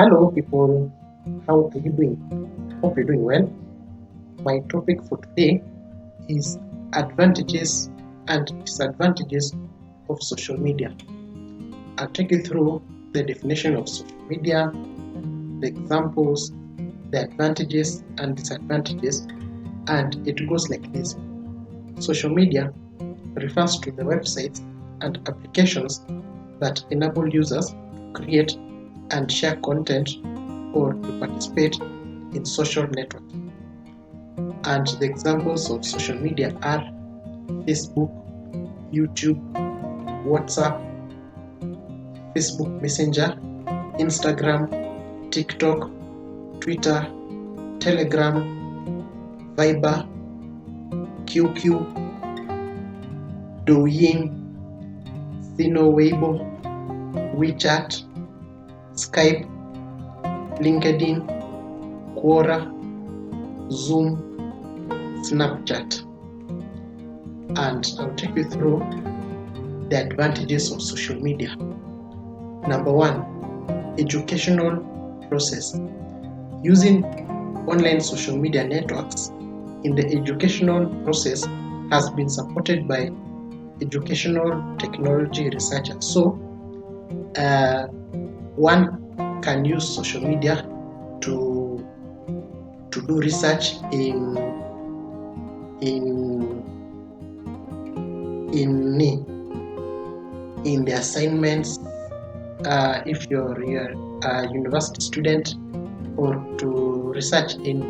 Hello, people. How are you doing? Hope you're doing well. My topic for today is advantages and disadvantages of social media. I'll take you through the definition of social media, the examples, the advantages and disadvantages, and it goes like this. Social media refers to the websites and applications that enable users to create and share content or to participate in social networks. And the examples of social media are Facebook, YouTube, WhatsApp, Facebook Messenger, Instagram, TikTok, Twitter, Telegram, Viber, QQ, Douyin, Sino Weibo, WeChat, Skype, LinkedIn, Quora, Zoom, Snapchat. And I'll take you through the advantages of social media. Number one, educational process. Using online social media networks in the educational process has been supported by educational technology researchers. So, one can use social media to do research in the assignments, if you're a university student, or to research in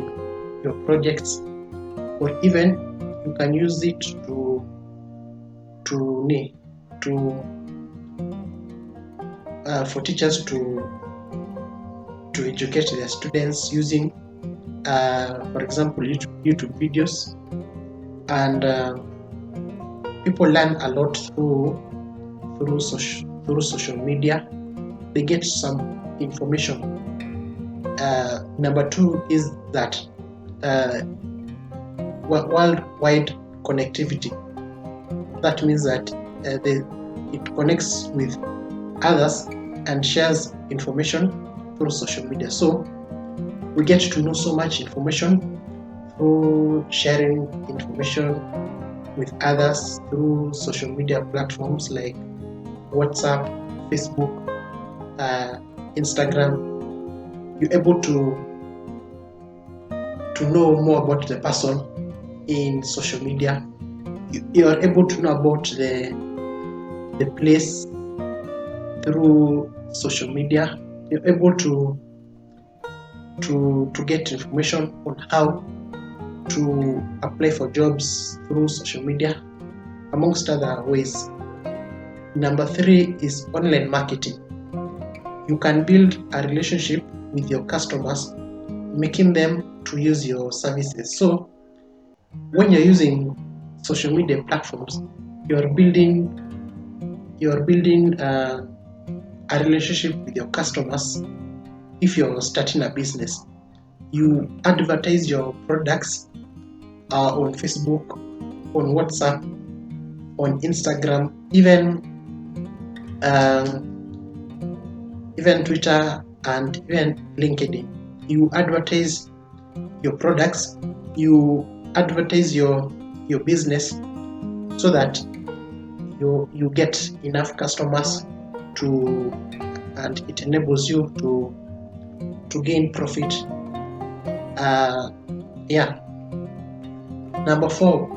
your projects, or even you can use it for teachers to educate their students using, for example, YouTube videos. And people learn a lot through social media. They get some information. Number two is that worldwide connectivity. That means that it connects with others and shares information through social media. So we get to know so much information through sharing information with others through social media platforms like WhatsApp, Facebook, Instagram. You're able to know more about the person in social media. You are able to know about the place through social media. You're able to get information on how to apply for jobs through social media, amongst other ways. Number three is online marketing. You can build a relationship with your customers, making them to use your services. So when you're using social media platforms, you're building a relationship with your customers. If you're starting a business, you advertise your products on Facebook, on WhatsApp, on Instagram, even Twitter, and even LinkedIn. You advertise your products, you advertise your business, so that you get enough customers and it enables you to gain profit. Number four,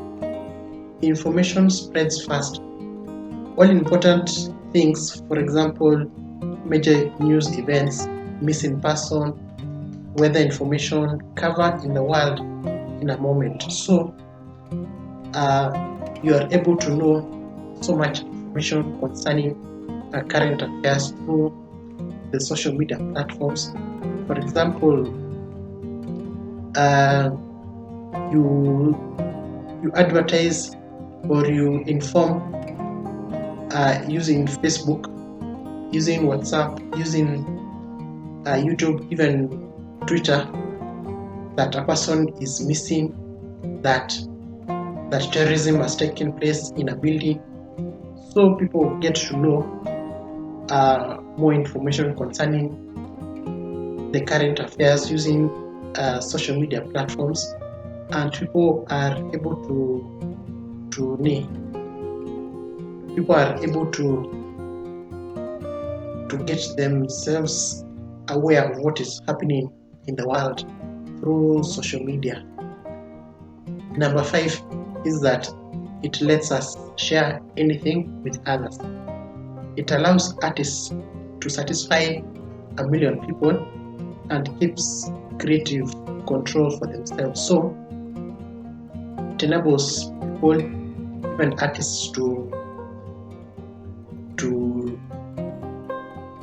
information spreads fast. All important things, for example, major news events, missing person, weather information, covered in the world in a moment. So you are able to know so much information concerning current affairs through the social media platforms. For example, you advertise or you inform using Facebook, using WhatsApp, using YouTube, even Twitter, that a person is missing, that terrorism has taken place in a building. So people get to know more information concerning the current affairs using social media platforms, and people are able to get themselves aware of what is happening in the world through social media. Number 5 is that it lets us share anything with others. It allows artists to satisfy 1 million people and keeps creative control for themselves. So it enables people, even artists, to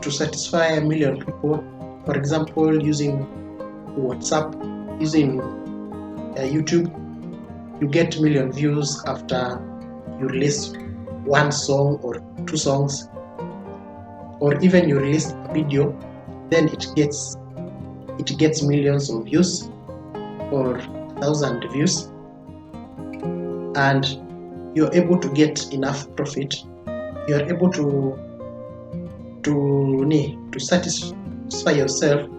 satisfy 1 million people. For example, using WhatsApp, using YouTube, you get 1 million views after you release 1 song or 2 songs, or even you release a video, then it gets millions of views or 1,000 views, and you're able to get enough profit. You're able to satisfy yourself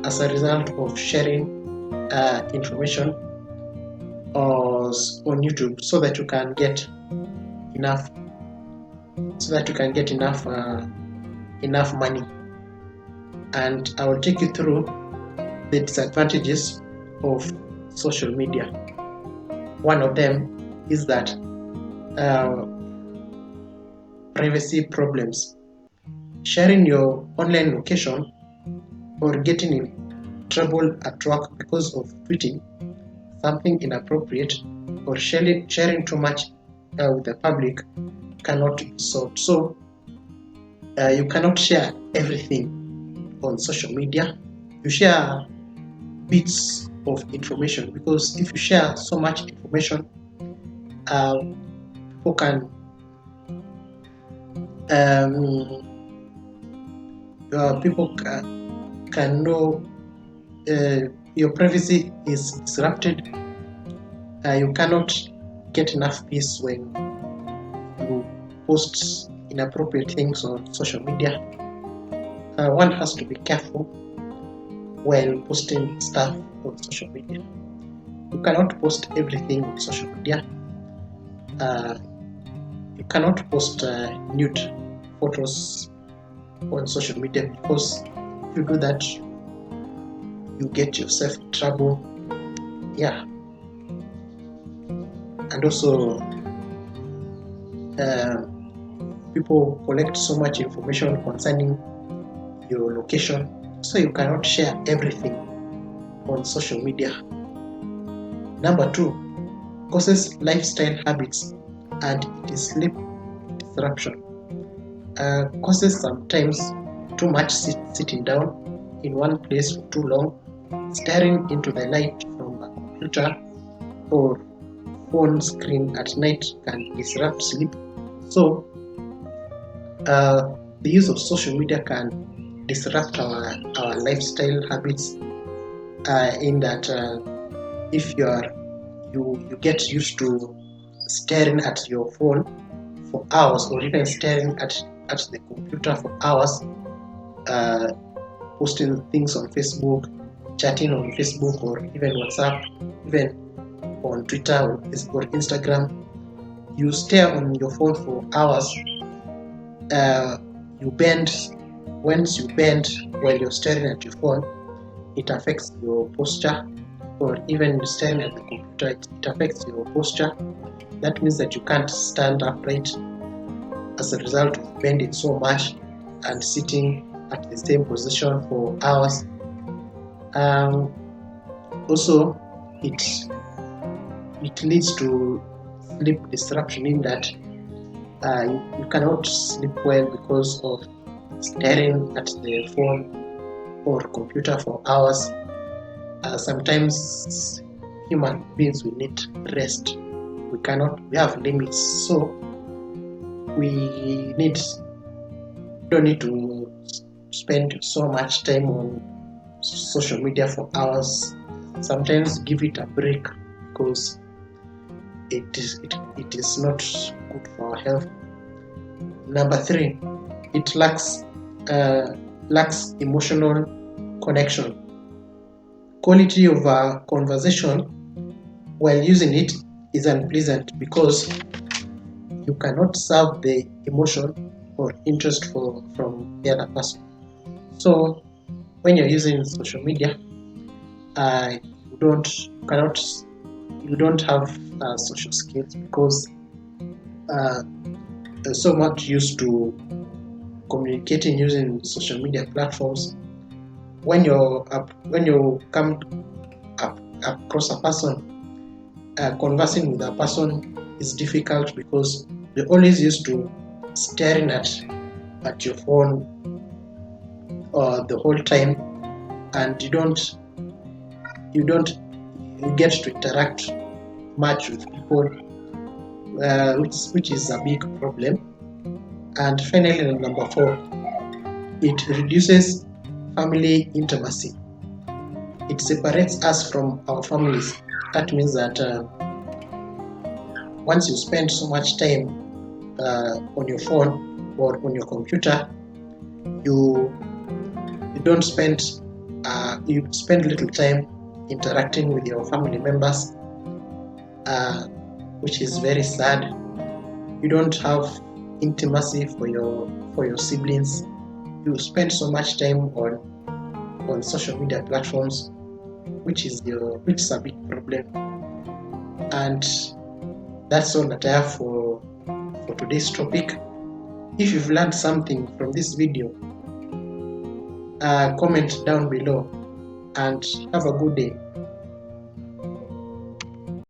as a result of sharing information on YouTube, so that you can get enough money. And I will take you through the disadvantages of social media. One of them is that privacy problems. Sharing your online location or getting in trouble at work because of tweeting something inappropriate or sharing too much with the public cannot be solved. So you cannot share everything on social media. You share bits of information, because if you share so much information, people can know your privacy is disrupted. You cannot get enough peace when you post inappropriate things on social media. One has to be careful while posting stuff on social media. You cannot post everything on social media. You cannot post nude photos on social media, because if you do that, you get yourself in trouble. Yeah. And also, people collect so much information concerning your location, so you cannot share everything on social media. Number 2, causes lifestyle habits, and it is sleep disruption. Causes sometimes too much sitting down in one place for too long, staring into the light from a computer or phone screen at night can disrupt sleep. So the use of social media can disrupt our lifestyle habits, in that if you get used to staring at your phone for hours, or even staring at the computer for hours, posting things on Facebook, chatting on Facebook, or even WhatsApp, even on Twitter or Instagram. You stare on your phone for hours. You bend. Once you bend while you're staring at your phone, it affects your posture, or even staring at the computer, it affects your posture. That means that you can't stand upright as a result of bending so much and sitting at the same position for hours. Also, it leads to sleep disruption, in that you cannot sleep well because of staring at the phone or computer for hours. Sometimes human beings, we need rest. We have limits, so we don't need to spend so much time on social media for hours. Sometimes give it a break, because it is not good for our health. Number 3, it lacks emotional connection. Quality of a conversation while using it is unpleasant because you cannot serve the emotion or interest from the other person. So when you're using social media, you don't have social skills because you're so much used to communicating using social media platforms. When you come across a person, conversing with a person is difficult because you're always used to staring at your phone the whole time, and you get to interact much with people, which is a big problem. And finally, number 4, it reduces family intimacy. It separates us from our families. That means that once you spend so much time on your phone or on your computer, you spend little time interacting with your family members, which is very sad. You don't have intimacy for your siblings. You spend so much time on social media platforms, which is a big problem. And that's all that I have for today's topic. If you've learned something from this video, comment down below, and have a good day.